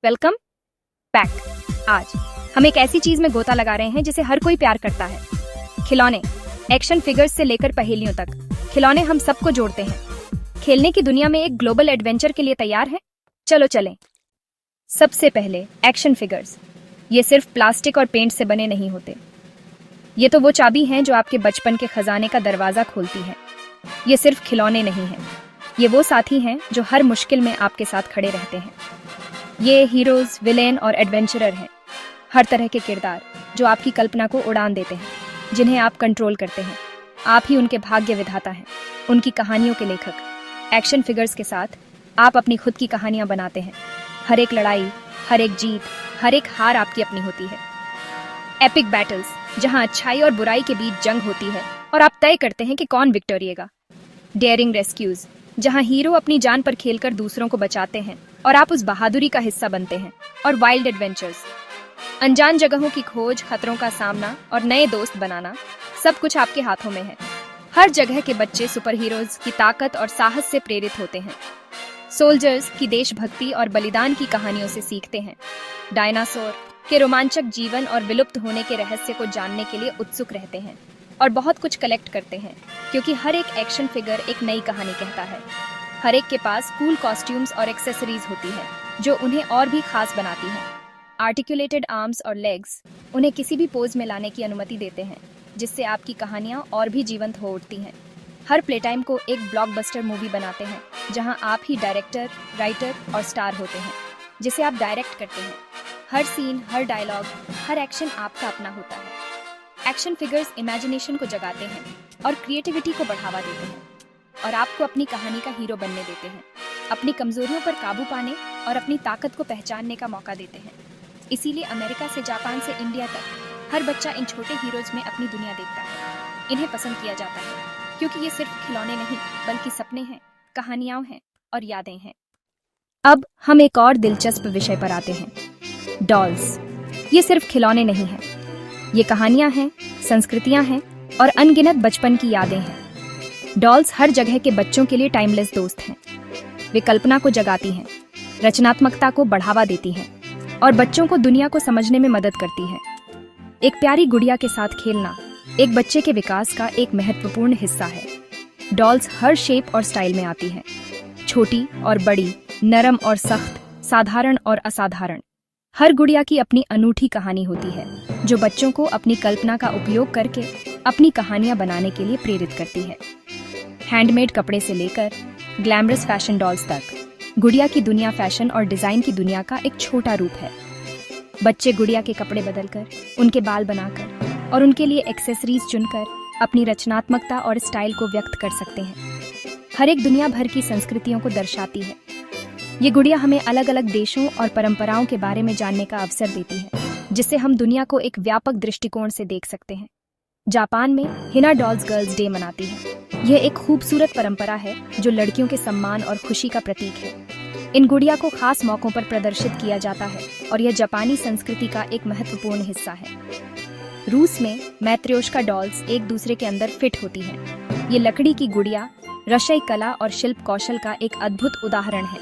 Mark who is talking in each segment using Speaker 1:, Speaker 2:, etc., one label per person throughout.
Speaker 1: Welcome back. आज हम एक ऐसी चीज में गोता लगा रहे हैं जिसे हर कोई प्यार करता है, खिलौने। एक्शन फिगर्स से लेकर पहेलियों तक, खिलौने हम सबको जोड़ते हैं। खेलने की दुनिया में एक ग्लोबल एडवेंचर के लिए तैयार है? चलो चलें। सबसे पहले एक्शन फिगर्स। ये सिर्फ प्लास्टिक और पेंट से बने नहीं होते। ये तो वो चाबी हैं जो आपके बचपन के खजाने का दरवाजा खोलती है। ये सिर्फ खिलौने नहीं हैं, ये वो साथी हैं जो हर मुश्किल में आपके साथ खड़े रहते हैं। ये हीरोज, विलेन और एडवेंचरर हैं, हर तरह के किरदार जो आपकी कल्पना को उड़ान देते हैं, जिन्हें आप कंट्रोल करते हैं। आप ही उनके भाग्य विधाता हैं, उनकी कहानियों के लेखक। एक्शन फिगर्स के साथ आप अपनी खुद की कहानियां बनाते हैं। हर एक लड़ाई, हर एक जीत, हर एक हार आपकी अपनी होती है। एपिक बैटल्स, जहां अच्छाई और बुराई के बीच जंग होती है और आप तय करते हैं कि कौन विक्टोरिएगा। डेयरिंग रेस्क्यूज, जहां हीरो अपनी जान पर खेलकर दूसरों को बचाते हैं और आप उस बहादुरी का हिस्सा बनते हैं। और वाइल्ड एडवेंचर्स, अनजान जगहों की खोज, खतरों का सामना और नए दोस्त बनाना, सब कुछ आपके हाथों में है। हर जगह के बच्चे सुपर हीरोज की ताकत और साहस से प्रेरित होते हैं। सोल्जर्स की देशभक्ति और बलिदान की कहानियों से सीखते हैं। डायनासोर के रोमांचक जीवन और विलुप्त होने के रहस्य को जानने के लिए उत्सुक रहते हैं। और बहुत कुछ कलेक्ट करते हैं, क्योंकि हर एक एक्शन फिगर एक नई कहानी कहता है। हर एक के पास कूल कॉस्ट्यूम्स और एक्सेसरीज होती है जो उन्हें और भी खास बनाती हैं। आर्टिकुलेटेड आर्म्स और लेग्स उन्हें किसी भी पोज में लाने की अनुमति देते हैं, जिससे आपकी कहानियां और भी जीवंत हो उठती हैं। हर प्ले टाइम को एक ब्लॉकबस्टर मूवी बनाते हैं, जहां आप ही डायरेक्टर, राइटर और स्टार होते हैं, जिसे आप डायरेक्ट करते हैं। हर सीन, हर डायलॉग, हर एक्शन आपका अपना होता है। एक्शन फिगर्स इमेजिनेशन को जगाते हैं और क्रिएटिविटी को बढ़ावा देते हैं, और आपको अपनी कहानी का हीरो बनने देते हैं। अपनी कमजोरियों पर काबू पाने और अपनी ताकत को पहचानने का मौका देते हैं। इसीलिए अमेरिका से जापान से इंडिया तक हर बच्चा इन छोटे हीरोज में अपनी दुनिया देखता है। इन्हें पसंद किया जाता है क्योंकि ये सिर्फ खिलौने नहीं, बल्कि सपने हैं, कहानियां हैं और यादें हैं। अब हम एक और दिलचस्प विषय पर आते हैं, डॉल्स। ये सिर्फ खिलौने नहीं हैं, ये कहानियां हैं, संस्कृतियां हैं और अनगिनत बचपन की यादें हैं। डॉल्स हर जगह के बच्चों के लिए टाइमलेस दोस्त हैं। वे कल्पना को जगाती हैं, रचनात्मकता को बढ़ावा देती हैं और बच्चों को दुनिया को समझने में मदद करती हैं। एक प्यारी गुड़िया के साथ खेलना एक बच्चे के विकास का एक महत्वपूर्ण हिस्सा है। डॉल्स हर शेप और स्टाइल में आती हैं, छोटी और बड़ी, नरम और सख्त, साधारण और असाधारण। हर गुड़िया की अपनी अनूठी कहानी होती है, जो बच्चों को अपनी कल्पना का उपयोग करके अपनी कहानियां बनाने के लिए प्रेरित करती है। हैंडमेड कपड़े से लेकर ग्लैमरस फैशन डॉल्स तक, गुड़िया की दुनिया फैशन और डिजाइन की दुनिया का एक छोटा रूप है। बच्चे गुड़िया के कपड़े बदलकर, उनके बाल बनाकर और उनके लिए एक्सेसरीज चुनकर अपनी रचनात्मकता और स्टाइल को व्यक्त कर सकते हैं। हर एक दुनिया भर की संस्कृतियों को दर्शाती है। ये गुड़िया हमें अलग अलग देशों और परंपराओं के बारे में जानने का अवसर देती है, जिससे हम दुनिया को एक व्यापक दृष्टिकोण से देख सकते हैं। जापान में हिना डॉल्स गर्ल्स डे मनाती है। यह एक खूबसूरत परंपरा है जो लड़कियों के सम्मान और खुशी का प्रतीक है। इन गुड़िया को खास मौकों पर प्रदर्शित किया जाता है और यह जापानी संस्कृति का एक महत्वपूर्ण हिस्सा है। रूस में मैत्रियोशका डॉल्स एक दूसरे के अंदर फिट होती हैं। ये लकड़ी की गुड़िया रसोई कला और शिल्प कौशल का एक अद्भुत उदाहरण है।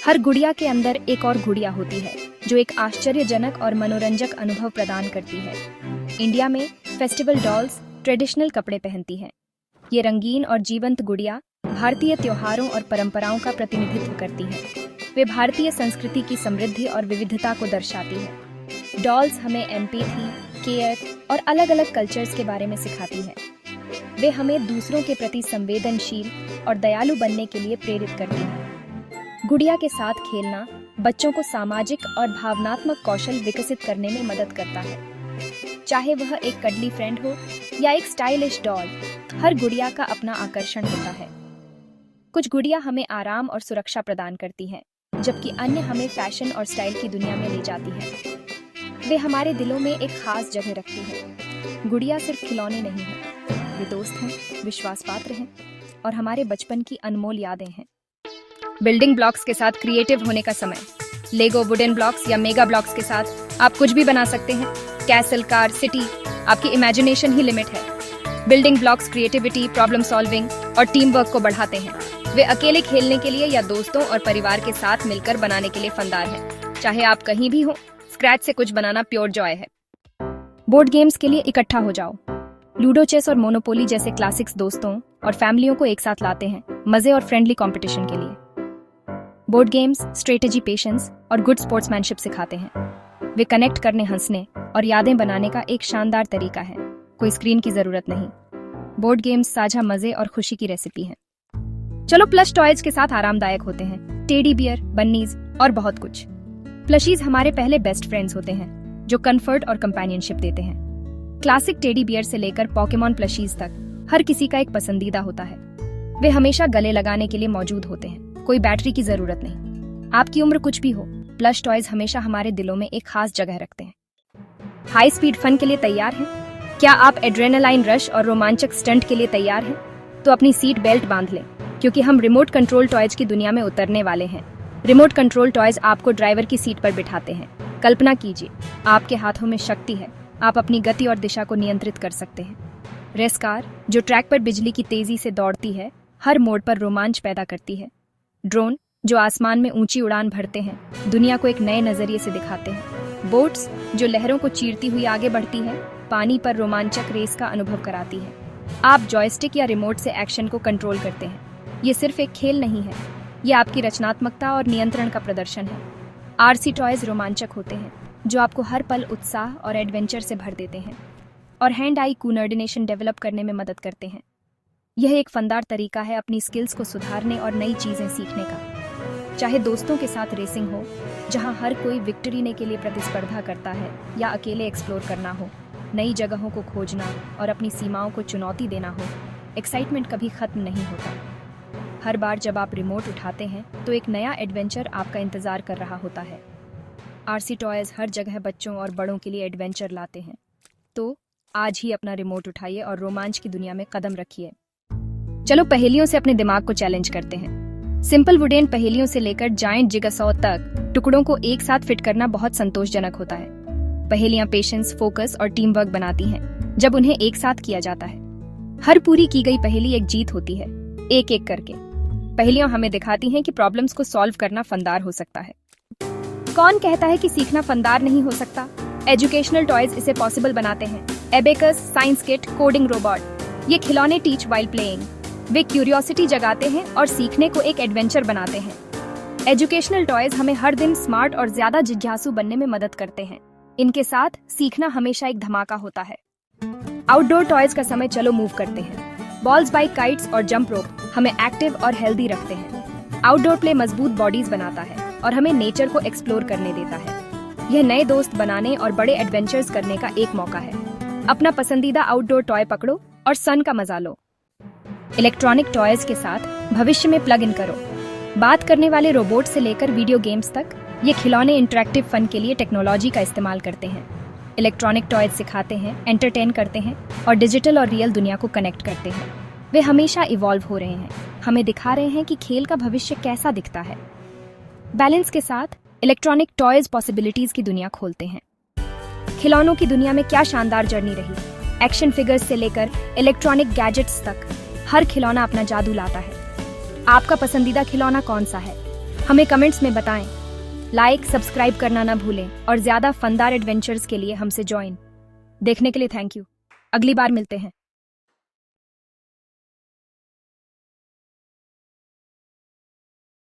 Speaker 1: हर गुड़िया के अंदर एक और गुड़िया होती है, जो एक आश्चर्यजनक और मनोरंजक अनुभव प्रदान करती है। इंडिया में फेस्टिवल डॉल्स ट्रेडिशनल कपड़े पहनती हैं। ये रंगीन और जीवंत गुड़िया भारतीय त्योहारों और परंपराओं का प्रतिनिधित्व करती हैं। वे भारतीय संस्कृति की समृद्धि और विविधता को दर्शाती हैं। डॉल्स हमें एम्पैथी, केयर और अलग अलग कल्चर्स के बारे में सिखाती है। वे हमें दूसरों के प्रति संवेदनशील और दयालु बनने के लिए प्रेरित करती हैं। गुड़िया के साथ खेलना बच्चों को सामाजिक और भावनात्मक कौशल विकसित करने में मदद करता है। चाहे वह एक कडली फ्रेंड हो या एक स्टाइलिश डॉल, हर गुड़िया का अपना आकर्षण होता है। कुछ गुड़िया हमें आराम और सुरक्षा प्रदान करती हैं, जबकि अन्य हमें फैशन और स्टाइल की दुनिया में ले जाती हैं। वे हमारे दिलों में एक खास जगह रखती हैं। गुड़िया सिर्फ खिलौने नहीं हैं, वे दोस्त हैं, विश्वास पात्र हैं और हमारे बचपन की अनमोल यादें हैं। बिल्डिंग ब्लॉक्स के साथ क्रिएटिव होने का समय। लेगो, वुडन ब्लॉक्स या मेगा ब्लॉक्स के साथ आप कुछ भी बना सकते हैं। कैसल, कार, सिटी, आपकी इमेजिनेशन ही लिमिट है। Building blocks creativity, problem solving और टीम वर्क को बढ़ाते हैं। वे अकेले खेलने के लिए या दोस्तों और परिवार के साथ मिलकर बनाने के लिए फनदार हैं। चाहे आप कहीं भी हो, स्क्रैच से कुछ बनाना प्योर जॉय है। बोर्ड गेम्स के लिए इकट्ठा हो जाओ। लूडो, चेस और मोनोपोली जैसे क्लासिक्स दोस्तों और फैमिलियों को एक साथ लाते हैं मजे और फ्रेंडली कंपटीशन के लिए। बोर्ड गेम्स स्ट्रेटेजी, पेशेंस और गुड स्पोर्ट्समैनशिप सिखाते हैं। वे कनेक्ट करने, हंसने और यादें बनाने का एक शानदार तरीका है। कोई स्क्रीन की जरूरत नहीं। बोर्ड गेम्स साझा मजे और खुशी की रेसिपी है। चलो, प्लश टॉयज के साथ आरामदायक होते हैं। टेडी बियर, बन्नीज और बहुत कुछ। प्लशीज हमारे पहले बेस्ट फ्रेंड्स होते हैं जो कंफर्ट और कंपेनियनशिप देते हैं। क्लासिक टेडी बियर से लेकर पॉकेमॉन प्लशीज तक हर किसी का एक पसंदीदा होता है। वे हमेशा गले लगाने के लिए मौजूद होते हैं। कोई बैटरी की जरूरत नहीं। आपकी उम्र कुछ भी हो, प्लश टॉयज हमेशा हमारे दिलों में एक खास जगह रखते हैं। हाई स्पीड फन के लिए तैयार हैं? क्या आप एड्रेनालाइन रश और रोमांचक स्टंट के लिए तैयार हैं? तो अपनी सीट बेल्ट बांध लें, क्योंकि हम रिमोट कंट्रोल टॉयज की दुनिया में उतरने वाले हैं। रिमोट कंट्रोल टॉयज आपको ड्राइवर की सीट पर बिठाते हैं। कल्पना कीजिए, आपके हाथों में शक्ति है। आप अपनी गति और दिशा को नियंत्रित कर सकते हैं। रेस कार, जो ट्रैक पर बिजली की तेजी से दौड़ती है, हर मोड़ पर रोमांच पैदा करती है। ड्रोन, जो आसमान में ऊंची उड़ान भरते हैं, दुनिया को एक नए नजरिए से दिखाते हैं। बोट्स, जो लहरों को चीरती हुई आगे बढ़ती है, पानी पर रोमांचक रेस का अनुभव कराती है। आप जॉयस्टिक या रिमोट से एक्शन को कंट्रोल करते हैं। ये सिर्फ एक खेल नहीं है, ये आपकी रचनात्मकता और नियंत्रण का प्रदर्शन है। आरसी टॉयज रोमांचक होते हैं, जो आपको हर पल उत्साह और एडवेंचर से भर देते हैं और हैंड आई कोऑर्डिनेशन डेवलप करने में मदद करते हैं। यह एक फनदार तरीका है अपनी स्किल्स को सुधारने और नई चीजें सीखने का। चाहे दोस्तों के साथ रेसिंग हो, जहां हर कोई विक्ट्री लेने के लिए प्रतिस्पर्धा करता है, या अकेले एक्सप्लोर करना हो, नई जगहों को खोजना और अपनी सीमाओं को चुनौती देना हो, एक्साइटमेंट कभी खत्म नहीं होता। हर बार जब आप रिमोट उठाते हैं तो एक नया एडवेंचर आपका इंतजार कर रहा होता है। आरसी टॉयज हर जगह बच्चों और बड़ों के लिए एडवेंचर लाते हैं। तो आज ही अपना रिमोट उठाइए और रोमांच की दुनिया में कदम रखिए। चलो, पहेलियों से अपने दिमाग को चैलेंज करते हैं। सिंपल वुडेन पहेलियों से लेकर जायंट जिगसॉ तक टुकड़ों को एक साथ फिट करना बहुत संतोषजनक होता है। पहेलियां पेशेंस, फोकस और टीम वर्क बनाती हैं जब उन्हें एक साथ किया जाता है। हर पूरी की गई पहेली एक जीत होती है, एक एक करके। पहेलियां हमें दिखाती हैं कि प्रॉब्लम्स को सॉल्व करना फनदार हो सकता है। कौन कहता है कि सीखना फनदार नहीं हो सकता? एजुकेशनल टॉयज इसे पॉसिबल बनाते हैं। Abacus, science kit, coding robot, ये खिलौने टीच वाइल प्लेइंग। वे क्यूरियोसिटी जगाते हैं और सीखने को एक एडवेंचर बनाते हैं। एजुकेशनल टॉयज हमें हर दिन स्मार्ट और ज्यादा जिज्ञासु बनने में मदद करते हैं। इनके साथ सीखना हमेशा एक धमाका होता है। आउटडोर टॉयज का समय, चलो मूव करते हैं। बॉल्स, बाइक, काइट्स और जंप रोप हमें एक्टिव और हेल्दी रखते हैं। आउटडोर प्ले मजबूत बॉडीज बनाता है और हमें नेचर को एक्सप्लोर करने देता है। यह नए दोस्त बनाने और बड़े एडवेंचर्स करने का एक मौका है। अपना पसंदीदा आउटडोर टॉय पकड़ो और सन का मजा लो। इलेक्ट्रॉनिक टॉयज के साथ भविष्य में प्लग इन करो। बात करने वाले रोबोट से लेकर वीडियो गेम्स तक, ये खिलौने इंटरैक्टिव फन के लिए टेक्नोलॉजी का इस्तेमाल करते हैं। इलेक्ट्रॉनिक टॉयज सिखाते हैं, एंटरटेन करते हैं और डिजिटल और रियल दुनिया को कनेक्ट करते हैं। वे हमेशा इवॉल्व हो रहे हैं, हमें दिखा रहे हैं कि खेल का भविष्य कैसा दिखता है। बैलेंस के साथ इलेक्ट्रॉनिक टॉयज पॉसिबिलिटीज की दुनिया खोलते हैं। खिलौनों की दुनिया में क्या शानदार जर्नी रही। एक्शन फिगर्स से लेकर इलेक्ट्रॉनिक गैजेट्स तक, हर खिलौना अपना जादू लाता है। आपका पसंदीदा खिलौना कौन सा है? हमें कमेंट्स में बताएं। लाइक, सब्सक्राइब करना ना भूलें और ज्यादा फनदार एडवेंचर्स के लिए हमसे ज्वाइन। देखने के लिए थैंक यू। अगली बार मिलते हैं।